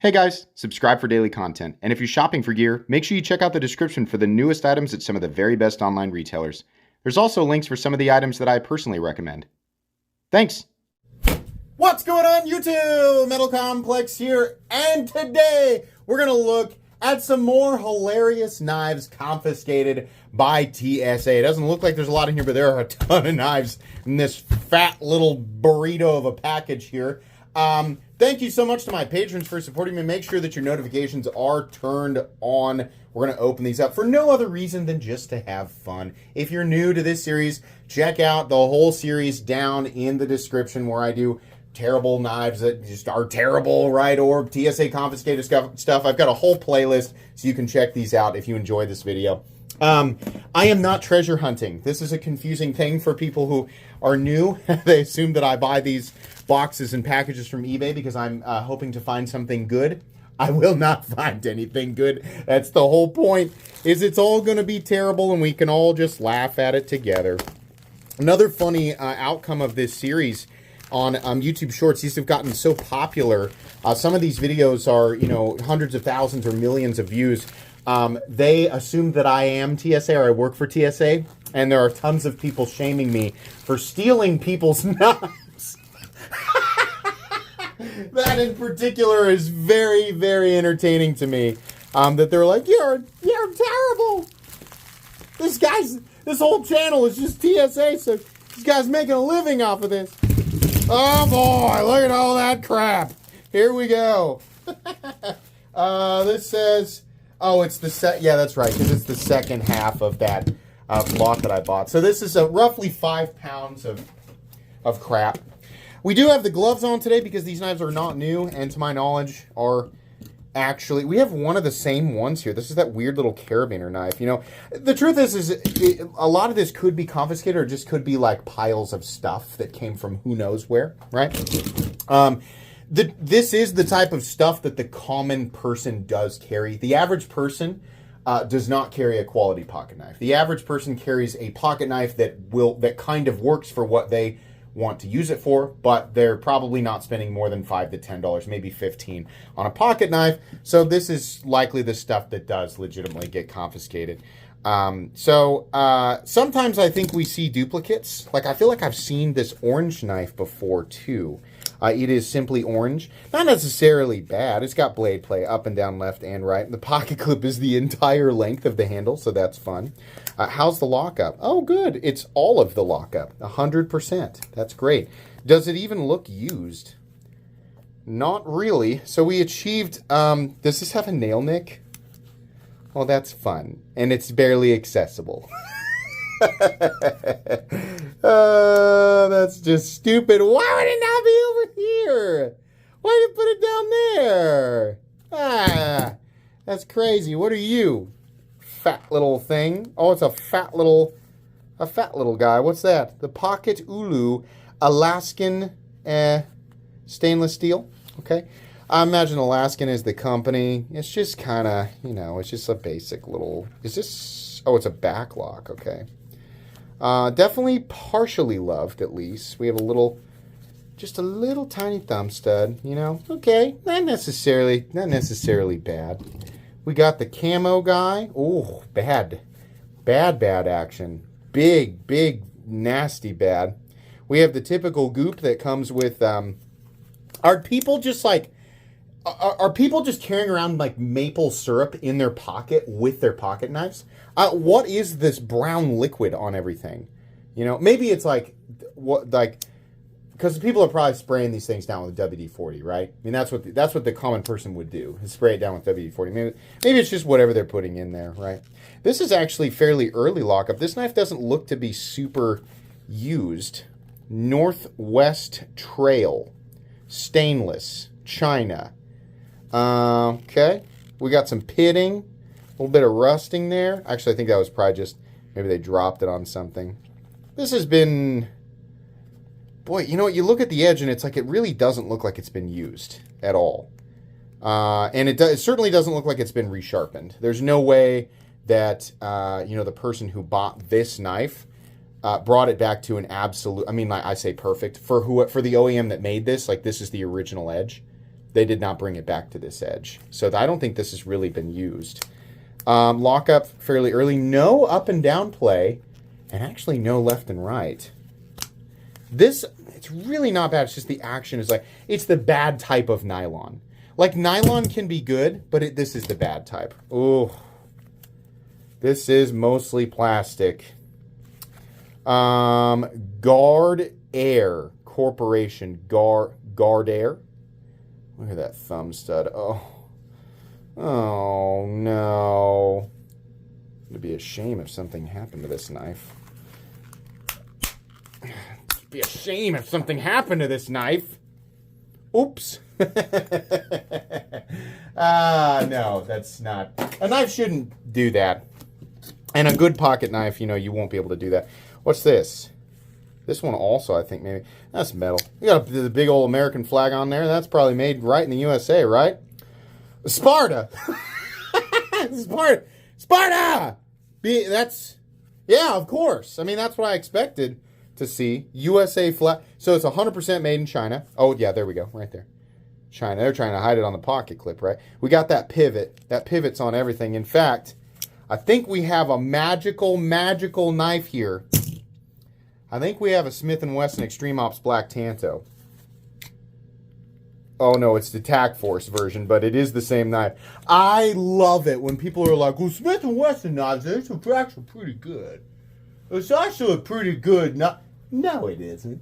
Hey guys, subscribe for daily content, and if you're shopping for gear, make sure you check out the description for the newest items at some of the very best online retailers. There's also links for some of the items that I personally recommend. Thanks! What's going on YouTube? Metal Complex here, and today we're going to look at some more hilarious knives confiscated by TSA. It doesn't look like there's a lot in here, but there are a ton of knives in this fat little burrito of a package here. Thank you so much to my patrons for supporting me. Make sure that your notifications are turned on. We're going to open these up for no other reason than just to have fun. If you're new to this series, check out the whole series down in the description where I do terrible knives that just are terrible, right? Or TSA confiscated stuff. I've got a whole playlist, so you can check these out if you enjoy this video. I am not treasure hunting. This is a confusing thing for people who are new. They assume that I buy these boxes and packages from eBay because I'm hoping to find something good. I will not find anything good. That's the whole point, is it's all going to be terrible and we can all just laugh at it together. Another funny outcome of this series on YouTube Shorts, these have gotten so popular. Some of these videos are, hundreds of thousands or millions of views. They assume that I am TSA or I work for TSA, and there are tons of people shaming me for stealing people's knives. That in particular is very, very entertaining to me. That they're like, you're terrible. This whole channel is just TSA, so this guy's making a living off of this. Oh boy, look at all that crap. Here we go. This says, oh, it's the yeah, that's right, because it's the second half of that lot that I bought. So this is roughly 5 pounds of crap. We do have the gloves on today because these knives are not new, and to my knowledge are actually, we have one of the same ones here. This is that weird little Carabiner knife. The truth is a lot of this could be confiscated or just could be like piles of stuff that came from who knows where, right? This is the type of stuff that the common person does carry. The average person does not carry a quality pocket knife. The average person carries a pocket knife that kind of works for what they want to use it for, but they're probably not spending more than $5 to $10, maybe $15 on a pocket knife. So this is likely the stuff that does legitimately get confiscated. Sometimes I think we see duplicates. Like, I feel like I've seen this orange knife before too. It is simply orange. Not necessarily bad. It's got blade play up and down, left and right. The pocket clip is the entire length of the handle, so that's fun. How's the lockup? Oh, good. It's all of the lockup. 100%. That's great. Does it even look used? Not really. So we achieved... does this have a nail nick? Well, that's fun. And it's barely accessible. That's just stupid. Why would it not be over here? Why did you put it down there? That's crazy. What are you? Fat little thing. Oh, it's a fat little guy. What's that? The Pocket Ulu Alaskan stainless steel. Okay. I imagine Alaskan is the company. It's just kind of, it's just a basic little, is this, oh, it's a backlock. Okay. Definitely partially loved, at least. We have just a little tiny thumb stud, Okay, not necessarily bad. We got the camo guy. Oh, bad action. Big, nasty bad. We have the typical goop that comes with, are people just carrying around like maple syrup in their pocket with their pocket knives? What is this brown liquid on everything? Maybe it's because people are probably spraying these things down with WD-40, right? I mean, that's what the common person would do, is spray it down with WD-40. Maybe it's just whatever they're putting in there, right? This is actually fairly early lockup. This knife doesn't look to be super used. Northwest Trail, stainless, China. Okay, we got some pitting, a little bit of rusting there. Actually, I think that was probably just, maybe they dropped it on something. This has been, boy, you look at the edge and it's like, it really doesn't look like it's been used at all. And it certainly doesn't look like it's been resharpened. There's no way that, the person who bought this knife brought it back to an absolute, I say perfect, for the OEM that made this, like this is the original edge. They did not bring it back to this edge. So I don't think this has really been used. Lock up fairly early. No up and down play. And actually no left and right. This, it's really not bad. It's just the action is like, it's the bad type of nylon. Like nylon can be good, but this is the bad type. Oh, this is mostly plastic. Guard Air Corporation. Guard Air. Look at that thumb stud. Oh no. It'd be a shame if something happened to this knife. It'd be a shame if something happened to this knife. Oops. No, that's not. A knife shouldn't do that. And a good pocket knife, you won't be able to do that. What's this? This one also, I think, maybe. That's metal. You got the big old American flag on there. That's probably made right in the USA, right? Sparta! Sparta! Yeah, of course. I mean, that's what I expected to see. USA flag. So it's 100% made in China. Oh, yeah, there we go. Right there. China. They're trying to hide it on the pocket clip, right? We got that pivot. That pivot's on everything. In fact, I think we have a magical knife here. I think we have a Smith & Wesson Extreme Ops Black Tanto. Oh, no, it's the Tac Force version, but it is the same knife. I love it when people are like, well, Smith & Wesson knives, they're actually pretty good. It's actually a pretty good knife. No, it isn't.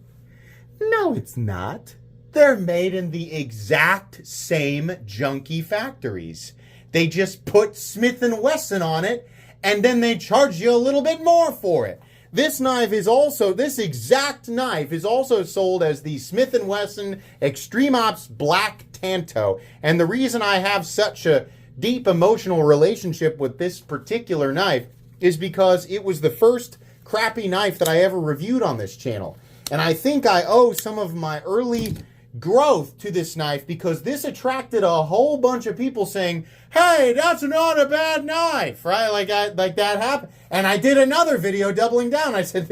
No, it's not. They're made in the exact same junky factories. They just put Smith & Wesson on it, and then they charge you a little bit more for it. This exact knife is also sold as the Smith & Wesson Extreme Ops Black Tanto. And the reason I have such a deep emotional relationship with this particular knife is because it was the first crappy knife that I ever reviewed on this channel. And I think I owe some of my early growth to this knife because this attracted a whole bunch of people saying, hey, that's not a bad knife, right? Like that happened. And I did another video doubling down. I said,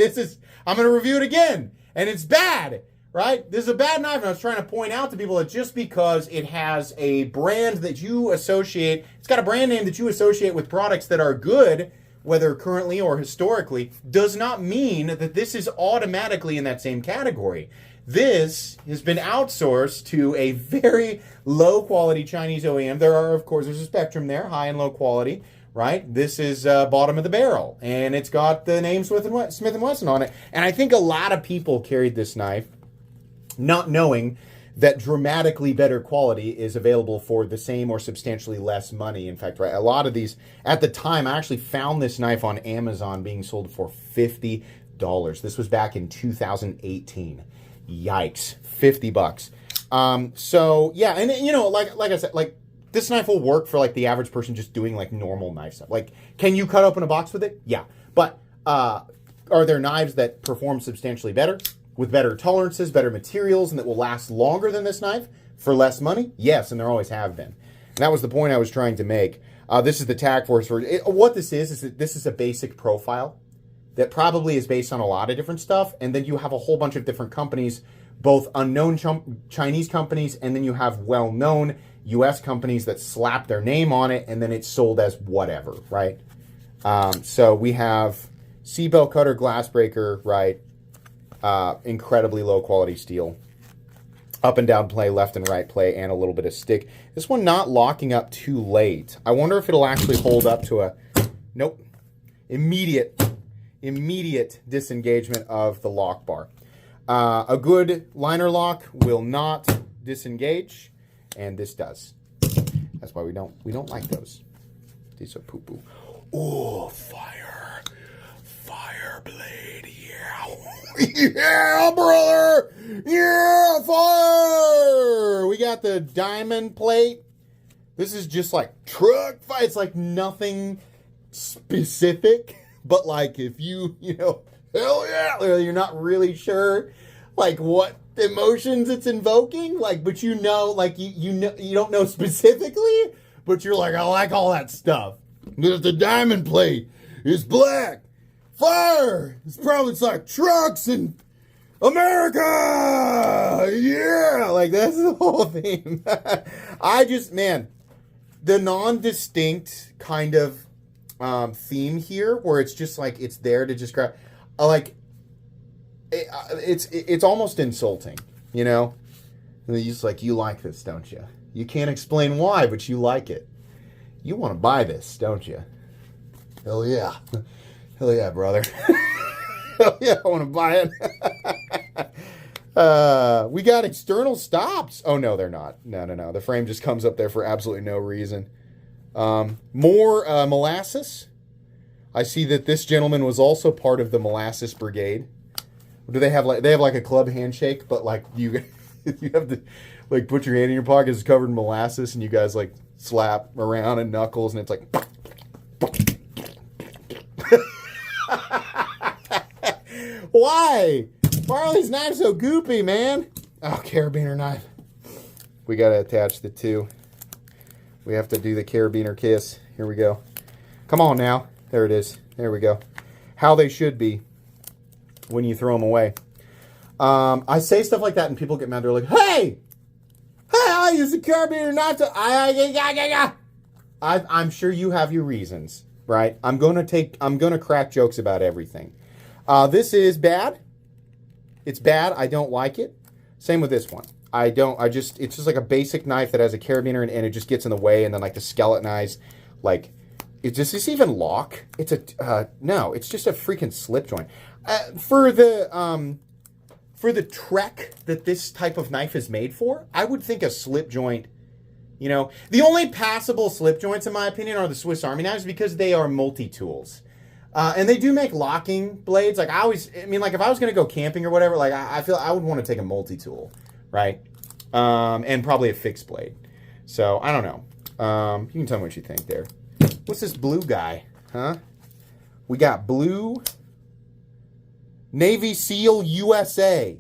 I'm going to review it again. And it's bad, right? This is a bad knife. And I was trying to point out to people that just because it has a brand that you associate, it's got a brand name that you associate with products that are good, whether currently or historically, does not mean that this is automatically in that same category. This has been outsourced to a very low quality Chinese OEM. There's a spectrum there, high and low quality, right? This is bottom of the barrel, and it's got the name Smith & Wesson on it. And I think a lot of people carried this knife not knowing that dramatically better quality is available for the same or substantially less money. In fact, right, a lot of these, at the time, I actually found this knife on Amazon being sold for $50. This was back in 2018. Yikes, $50. So yeah, and like I said, like this knife will work for like the average person just doing like normal knife stuff. Like, can you cut open a box with it? Yeah, but are there knives that perform substantially better with better tolerances, better materials, and that will last longer than this knife for less money? Yes, and there always have been. And that was the point I was trying to make. This is the Tac Force version. What this is that this is a basic profile that probably is based on a lot of different stuff, and then you have a whole bunch of different companies, both unknown Chinese companies, and then you have well-known U.S. companies that slap their name on it, and then it's sold as whatever, right? So we have seatbelt cutter, glass breaker, right? Incredibly low-quality steel. Up and down play, left and right play, and a little bit of stick. This one not locking up too late. I wonder if it'll actually hold up to a... Nope. Immediate disengagement of the lock bar. A good liner lock will not disengage, and this does. That's why we don't like those. These are poo-poo. Oh, fire blade, yeah. Yeah, brother! Yeah, fire! We got the diamond plate. This is just like truck fire. It's like nothing specific. But like if you hell yeah, you're not really sure like what emotions it's invoking, like, but you don't know specifically, but you're like, I like all that stuff. There's the diamond plate. It's black. Fire. It's like trucks and America! Yeah! Like, that's the whole theme. Man, the non-distinct kind of theme here, where it's just like, it's there to just grab, like, it's almost insulting, you know? And they're just like, you like this, don't you? You can't explain why, but you like it. You want to buy this, don't you? Hell yeah. Hell yeah, brother. Hell yeah, I want to buy it. We got external stops. Oh, no, they're not. No. The frame just comes up there for absolutely no reason. More molasses. I see that this gentleman was also part of the molasses brigade. Do they have like a club handshake, but like you have to like put your hand in your pocket, it's covered in molasses, and you guys like slap around and knuckles, and it's like. Why? Why are these knives so goopy, man? Oh, carabiner knife. We gotta attach the two. We have to do the carabiner kiss. Here we go. Come on now. There it is. There we go. How they should be when you throw them away. I say stuff like that and people get mad. They're like, hey, I use a carabiner knife to... I'm sure you have your reasons, right? I'm gonna crack jokes about everything. This is bad. It's bad. I don't like it. Same with this one. It's just like a basic knife that has a carabiner and it just gets in the way, and then like the skeleton eyes, like, does this even lock? It's no, it's just a freaking slip joint. For the trek that this type of knife is made for, I would think a slip joint, you know, the only passable slip joints in my opinion are the Swiss Army knives because they are multi-tools. And they do make locking blades. Like if I was going to go camping or whatever, like I feel I would want to take a multi-tool, right? And probably a fixed blade. So I don't know. You can tell me what you think there. What's this blue guy, huh? We got blue, Navy SEAL USA,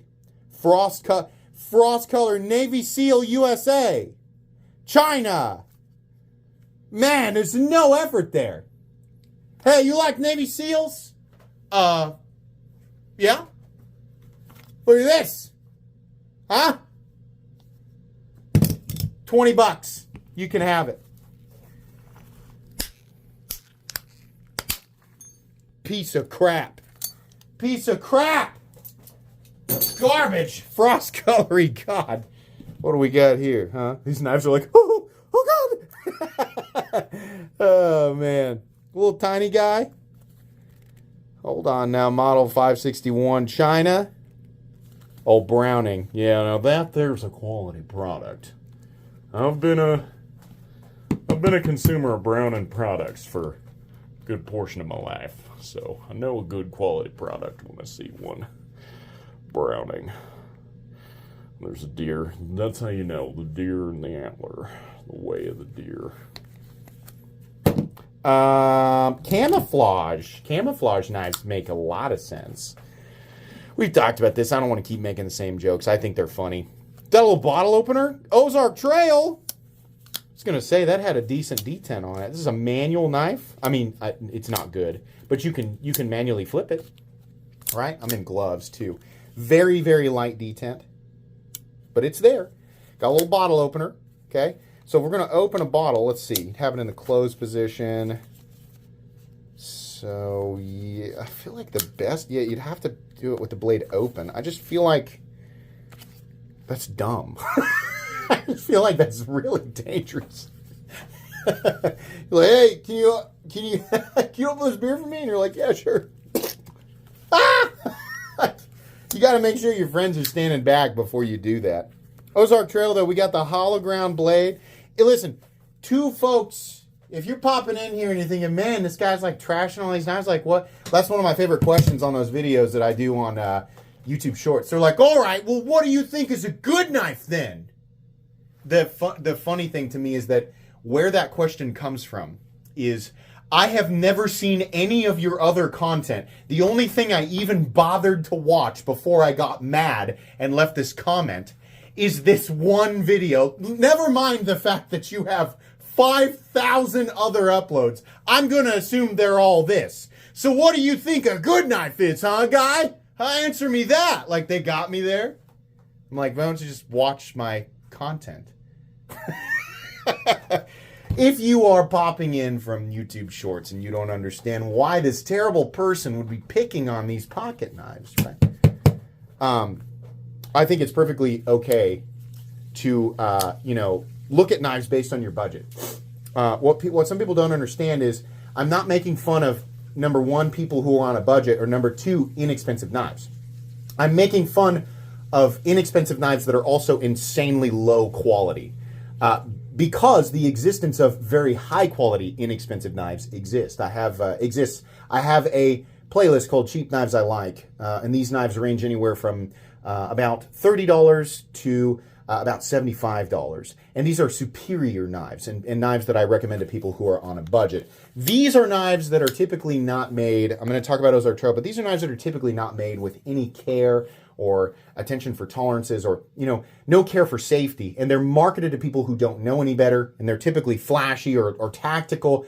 frost color Navy SEAL USA, China. Man, there's no effort there. Hey, you like Navy SEALs? Yeah? Look at this. Huh? $20. You can have it. Piece of crap. Piece of crap. Garbage. Frost colory. God. What do we got here, huh? These knives are like, oh God. Oh, man. Little tiny guy. Hold on now. Model 561 China. Oh, Browning. Yeah, now there's a quality product. I've been a consumer of Browning products for a good portion of my life. So I know a good quality product when I see one. Browning. There's a deer. That's how you know. The deer and the antler. The way of the deer. Camouflage. Camouflage knives make a lot of sense. We've talked about this. I don't want to keep making the same jokes. I think they're funny. That little bottle opener. Ozark Trail. I was going to say that had a decent detent on it. This is a manual knife. I mean, it's not good, but you can manually flip it. Right? I'm in gloves too. Very, very light detent, but it's there. Got a little bottle opener. Okay. So we're going to open a bottle. Let's see. Have it in the closed position. So, yeah, I feel like the best, yeah, you'd have to do it with the blade open. I just feel like that's dumb. I just feel like that's really dangerous. You're like, hey, can you open this beer for me? And you're like, yeah, sure. Ah! You got to make sure your friends are standing back before you do that. Ozark Trail, though, we got the hollow ground blade. Hey, listen, two folks, if you're popping in here and you're thinking, man, this guy's like trashing all these knives, like what? That's one of my favorite questions on those videos that I do on YouTube Shorts. They're like, all right, well, what do you think is a good knife then? The funny thing to me is that where that question comes from is I have never seen any of your other content. The only thing I even bothered to watch before I got mad and left this comment is this one video. Never mind the fact that you have 5,000 other uploads. I'm going to assume they're all this. So what do you think a good knife is, huh, guy? Answer me that. Like, they got me there. I'm like, why don't you just watch my content? If you are popping in from YouTube Shorts and you don't understand why this terrible person would be picking on these pocket knives, right? I think it's perfectly okay to, look at knives based on your budget. What some people don't understand is I'm not making fun of, number one, people who are on a budget, or number two, inexpensive knives. I'm making fun of inexpensive knives that are also insanely low quality. Because the existence of very high quality inexpensive knives exists. I have a playlist called Cheap Knives I Like, and these knives range anywhere from about $30 to about $75. And these are superior knives and knives that I recommend to people who are on a budget. These are knives that are typically not made, I'm going to talk about Ozark Trail, but these are knives that are typically not made with any care or attention for tolerances, or, no care for safety. And they're marketed to people who don't know any better, and they're typically flashy or tactical,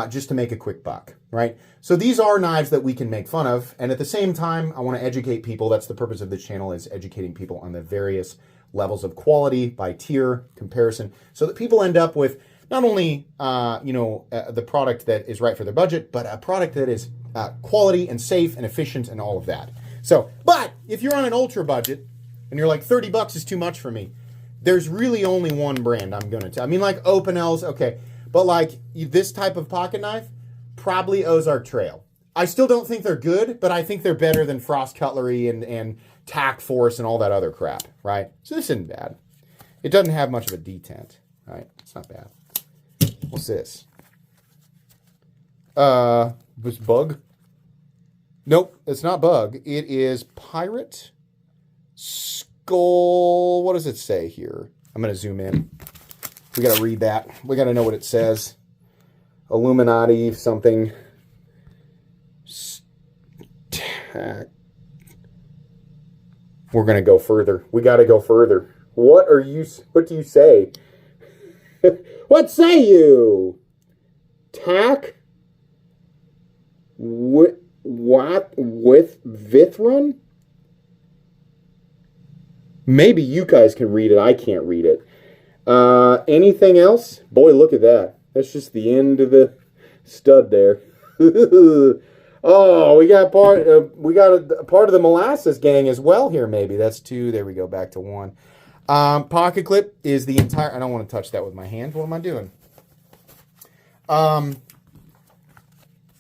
just to make a quick buck, right? So these are knives that we can make fun of, and at the same time, I want to educate people. That's the purpose of this channel, is educating people on the various levels of quality by tier comparison, so that people end up with not only the product that is right for their budget, but a product that is quality and safe and efficient and all of that. So, but if you're on an ultra budget and you're like, $30 is too much for me, there's really only one brand I'm going to tell. I mean, like Opinel's, okay, but like this type of pocket knife, probably Ozark Trail. I still don't think they're good, but I think they're better than Frost Cutlery and Tac Force and all that other crap, right? So this isn't bad. It doesn't have much of a detent, right? It's not bad. What's this? This bug? Nope, it's not bug. It is Pirate Skull. What does it say here? I'm going to zoom in. We got to read that. We got to know what it says. Illuminati something. We're going to go further. We got to go further. What do you say? What say you? Tack? What with Vithron? Maybe you guys can read it. I can't read it. Anything else? Boy, look at that. That's just the end of the stud there. Oh, we got a part of the molasses gang as well here. Maybe that's two. There we go. Back to one. Pocket clip is the entire. I don't want to touch that with my hand. What am I doing?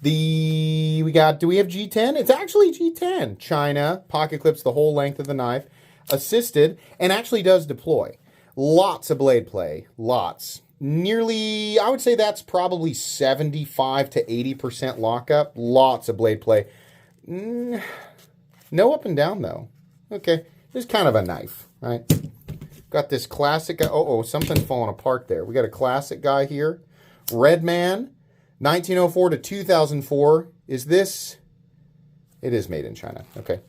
Do we have G10? It's actually G10. China, pocket clips the whole length of the knife, assisted, and actually does deploy. Lots of blade play, lots. Nearly, I would say that's probably 75 to 80% lockup. Lots of blade play. No up and down though. Okay, it's kind of a knife, right? Got this classic guy. Oh, something's falling apart there. We got a classic guy here. Redman. 1904 to 2004. Is this? It is made in China. Okay.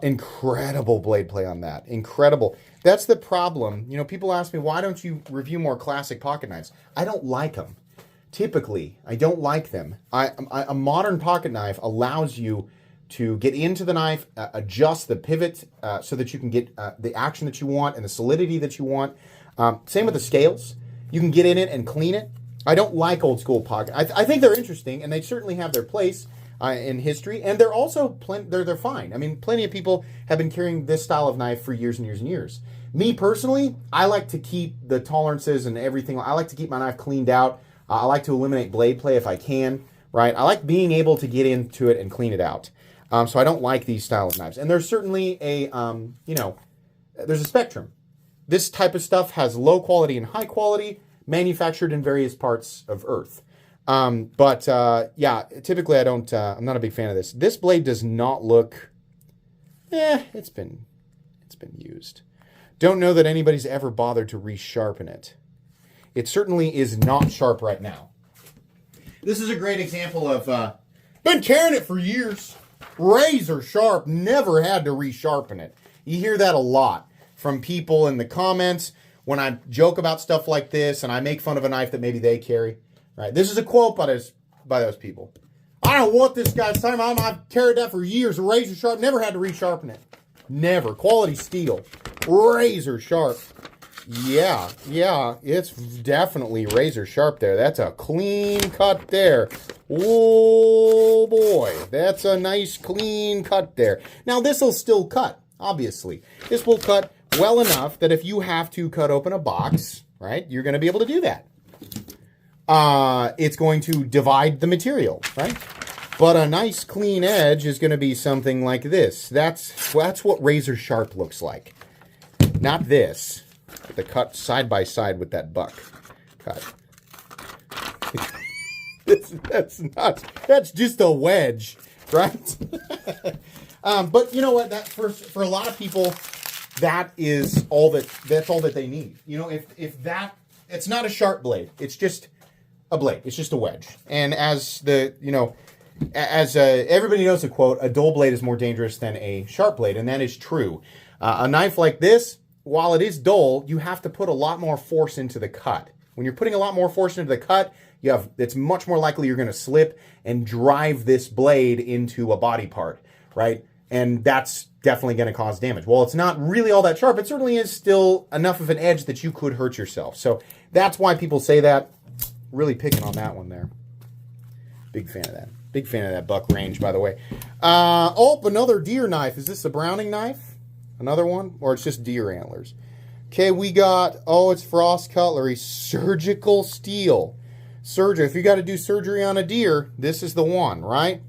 Incredible blade play on that. Incredible. That's the problem. People ask me, why don't you review more classic pocket knives? I don't like them. Typically, I don't like them. A modern pocket knife allows you to get into the knife, adjust the pivot so that you can get the action that you want and the solidity that you want. Same with the scales. You can get in it and clean it. I don't like old school pocket. I think they're interesting, and they certainly have their place in history, and they're also they're fine. I mean, plenty of people have been carrying this style of knife for years and years and years. Me personally, I like to keep the tolerances and everything. I like to keep my knife cleaned out. I like to eliminate blade play if I can. Right? I like being able to get into it and clean it out. So I don't like these style of knives, and there's certainly a there's a spectrum. This type of stuff has low quality and high quality, manufactured in various parts of Earth. Yeah, typically I'm not a big fan of this. This blade does not look, it's been used. Don't know that anybody's ever bothered to resharpen it. It certainly is not sharp right now. This is a great example of, been carrying it for years. Razor sharp, never had to resharpen it. You hear that a lot from people in the comments when I joke about stuff like this and I make fun of a knife that maybe they carry. Right? This is a quote by those people. I don't know what this guy's talking about. I've carried that for years. A razor sharp. Never had to resharpen it. Never. Quality steel. Razor sharp. Yeah, it's definitely razor sharp there. That's a clean cut there. Oh boy, that's a nice clean cut there. Now this will still cut, obviously. This will cut well enough that if you have to cut open a box, right, you're going to be able to do that. It's going to divide the material, right? But a nice clean edge is going to be something like this. That's what razor sharp looks like. Not this. The cut side by side with that buck cut. That's just a wedge, right? But you know what? That for a lot of people, that's all that they need. You know, if that, it's not a sharp blade. It's just a blade. It's just a wedge. And as everybody knows the quote, a dull blade is more dangerous than a sharp blade, and that is true. A knife like this, while it is dull, you have to put a lot more force into the cut. When you're putting a lot more force into the cut, it's much more likely you're going to slip and drive this blade into a body part, right? And that's definitely going to cause damage. Well, it's not really all that sharp. It certainly is still enough of an edge that you could hurt yourself. So that's why people say that. Really picking on that one there. Big fan of that. Big fan of that buck range, by the way. Another deer knife. Is this a Browning knife? Another one? Or it's just deer antlers? Okay, we got, it's Frost Cutlery. Surgical steel. Surgery. If you got to do surgery on a deer, this is the one, right?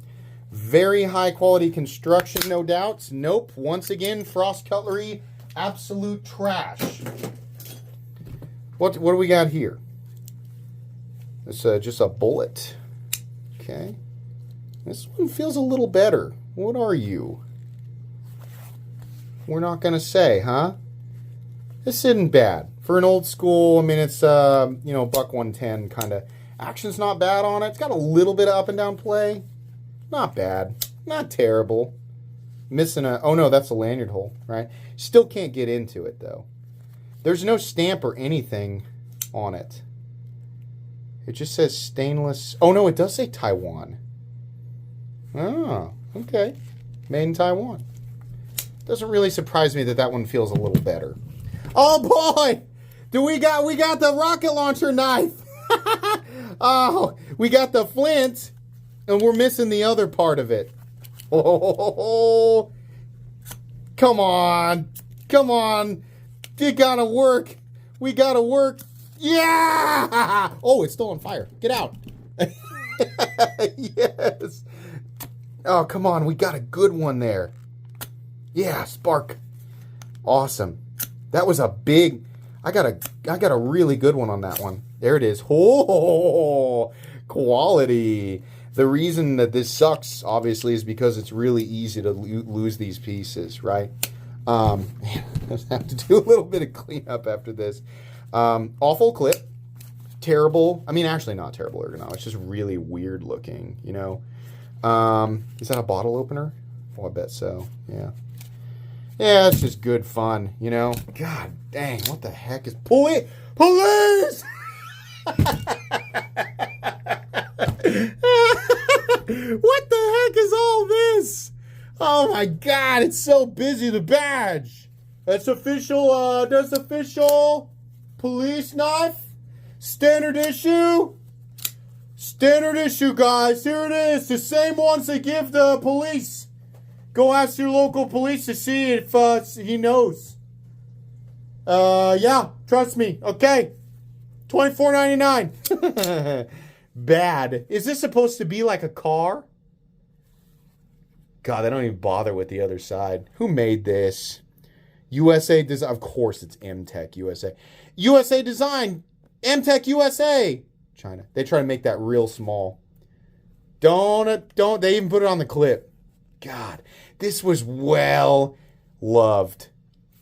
Very high quality construction, no doubts. Nope. Once again, Frost Cutlery, absolute trash. What do we got here? It's just a bullet. Okay. This one feels a little better. What are you? We're not going to say, huh? This isn't bad. For an old school, I mean, it's, buck 110 kind of. Action's not bad on it. It's got a little bit of up and down play. Not bad. Not terrible. Missing that's a lanyard hole, right? Still can't get into it, though. There's no stamp or anything on it. It just says stainless. Oh, no, it does say Taiwan. Oh, okay. Made in Taiwan. Doesn't really surprise me that one feels a little better. Oh, boy! We got the rocket launcher knife! Oh, we got the flint, and we're missing the other part of it. Oh, come on. Come on. It gotta work. We gotta work. Yeah! Oh, it's still on fire. Get out. Yes. Oh, come on. We got a good one there. Yeah, spark. Awesome. That was a big... I got a really good one on that one. There it is. Oh, quality. The reason that this sucks, obviously, is because it's really easy to lose these pieces, right? I have to do a little bit of cleanup after this. Awful clip. Terrible. I mean, actually not terrible ergonomics. It's just really weird looking, you know. Is that a bottle opener? Oh, I bet so. Yeah. Yeah, it's just good fun, you know. God dang, what the heck is... Police! Police! What the heck is all this? Oh my God, it's so busy, the badge. That's official, police knife. Standard issue. Standard issue, guys. Here it is. The same ones they give the police. Go ask your local police to see if he knows. Yeah, trust me. Okay. $24.99. Bad. Is this supposed to be like a car? God, they don't even bother with the other side. Who made this? USA Design. Of course it's MTech USA. USA Design. MTech USA. China. They try to make that real small. Don't. They even put it on the clip. God, this was well loved.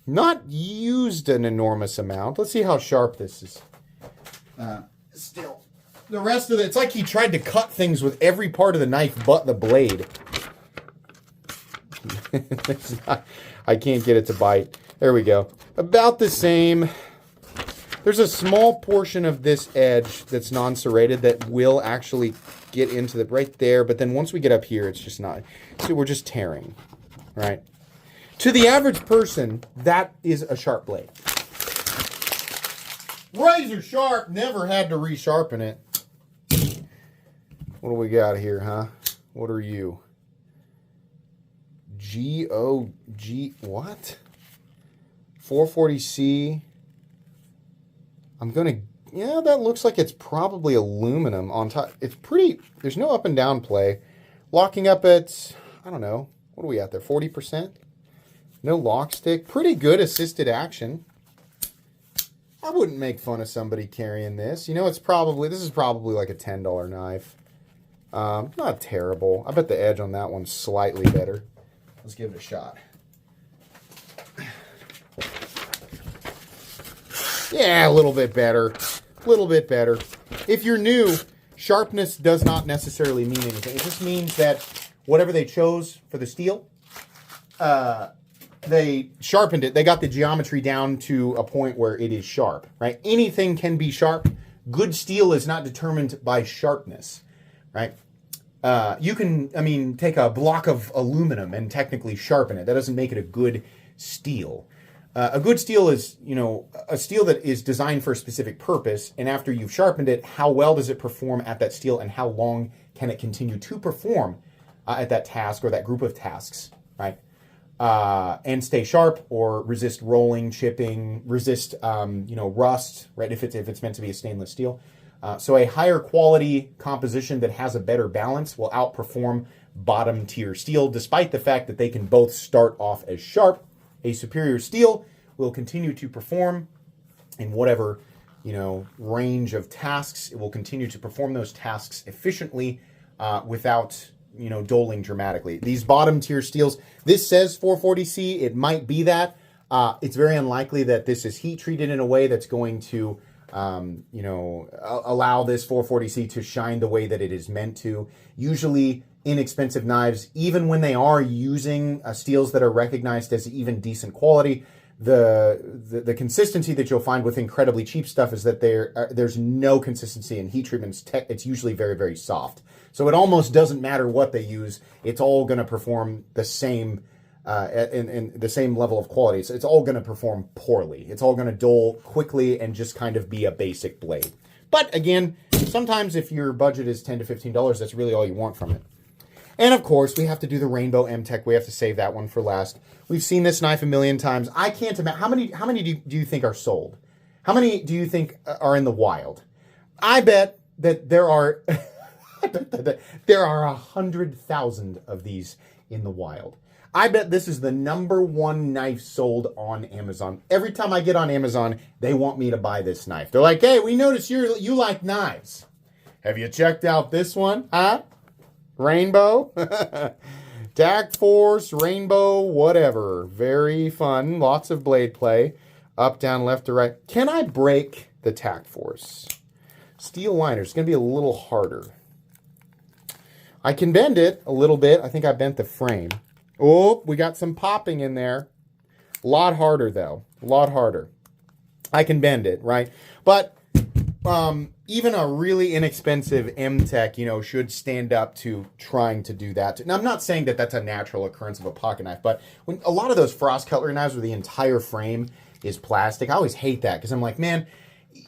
Not used an enormous amount. Let's see how sharp this is. Still. The rest of it, it's like he tried to cut things with every part of the knife but the blade. I can't get it to bite. There we go. About the same. There's a small portion of this edge that's non-serrated that will actually get into the right there, but then once we get up here, it's just not. See, we're just tearing, right? To the average person, that is a sharp blade. Razor sharp, never had to resharpen it. What do we got here, huh? What are you? G-O-G, what? 440C. I'm gonna, yeah, that looks like it's probably aluminum on top. It's pretty, there's no up and down play. Locking up at, I don't know, what are we at there, 40%? No lock stick. Pretty good assisted action. I wouldn't make fun of somebody carrying this. You know, this is probably like a $10 knife. Not terrible. I bet the edge on that one's slightly better. Let's give it a shot. Yeah, a little bit better. A little bit better. If you're new, sharpness does not necessarily mean anything. It just means that whatever they chose for the steel, they sharpened it. They got the geometry down to a point where it is sharp, right? Anything can be sharp. Good steel is not determined by sharpness, right? You can, I mean, take a block of aluminum and technically sharpen it. That doesn't make it a good steel. A good steel is, you know, a steel that is designed for a specific purpose, and after you've sharpened it, how well does it perform at that steel, and how long can it continue to perform at that task or that group of tasks, right? And stay sharp or resist rolling, chipping, resist, you know, rust, right? If it's meant to be a stainless steel. So a higher quality composition that has a better balance will outperform bottom tier steel, despite the fact that they can both start off as sharp. A superior steel will continue to perform in whatever, you know, range of tasks. It will continue to perform those tasks efficiently without, you know, doling dramatically. These bottom tier steels, this says 440C. It might be that. It's very unlikely that this is heat treated in a way that's going to, you know, allow this 440C to shine the way that it is meant to. Usually inexpensive knives, even when they are using steels that are recognized as even decent quality, the consistency that you'll find with incredibly cheap stuff is that there's no consistency in heat treatments. It's usually very, very soft. So it almost doesn't matter what they use. It's all going to perform the same in the same level of quality. So it's all going to perform poorly. It's all going to dull quickly and just kind of be a basic blade. But again, sometimes if your budget is $10 to $15, that's really all you want from it. And of course, we have to do the Rainbow MTech. We have to save that one for last. We've seen this knife a million times. I can't imagine. How many do you think are sold? How many do you think are in the wild? I bet that there are there are 100,000 of these in the wild. I bet this is the #1 knife sold on Amazon. Every time I get on Amazon, they want me to buy this knife. They're like, hey, we noticed you like knives. Have you checked out this one? Huh? Rainbow? Tact Force, Rainbow, whatever. Very fun. Lots of blade play. Up, down, left to right. Can I break the Tact Force? Steel liner. It's going to be a little harder. I can bend it a little bit. I think I bent the frame. Oh, we got some popping in there. A lot harder, though. A lot harder. I can bend it, right? But even a really inexpensive MTech, you know, should stand up to trying to do that. Now, I'm not saying that that's a natural occurrence of a pocket knife, but when a lot of those frost cutlery knives where the entire frame is plastic, I always hate that because I'm like, man,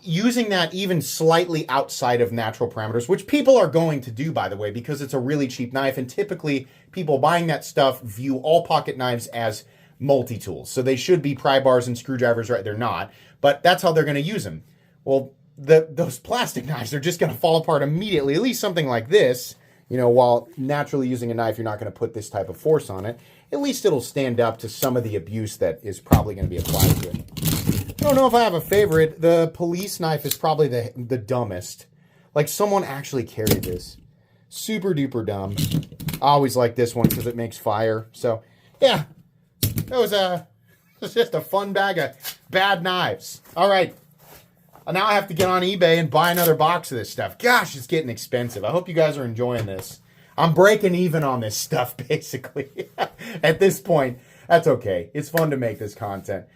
using that even slightly outside of natural parameters, which people are going to do, by the way, because it's a really cheap knife, and typically people buying that stuff view all pocket knives as multi-tools. So they should be pry bars and screwdrivers, right? They're not, but that's how they're going to use them. Well, those plastic knives are just going to fall apart immediately, at least something like this. You know, while naturally using a knife, you're not going to put this type of force on it. At least it'll stand up to some of the abuse that is probably going to be applied to it. I don't know if I have a favorite. The police knife is probably the dumbest. Like, someone actually carried this. Super duper dumb. I always like this one because it makes fire. So, yeah. That was just a fun bag of bad knives. All right. Now I have to get on eBay and buy another box of this stuff. Gosh, it's getting expensive. I hope you guys are enjoying this. I'm breaking even on this stuff, basically. At this point, that's okay. It's fun to make this content.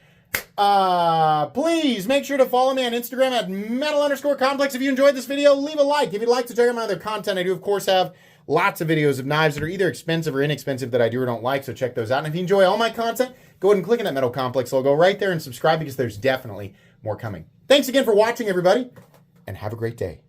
Please make sure to follow me on Instagram at metal_complex. If you enjoyed this video, leave a like. If you'd like to check out my other content, I do, of course, have lots of videos of knives that are either expensive or inexpensive that I do or don't like, so check those out. And if you enjoy all my content, go ahead and click on that Metal Complex logo right there and subscribe because there's definitely more coming. Thanks again for watching, everybody, and have a great day.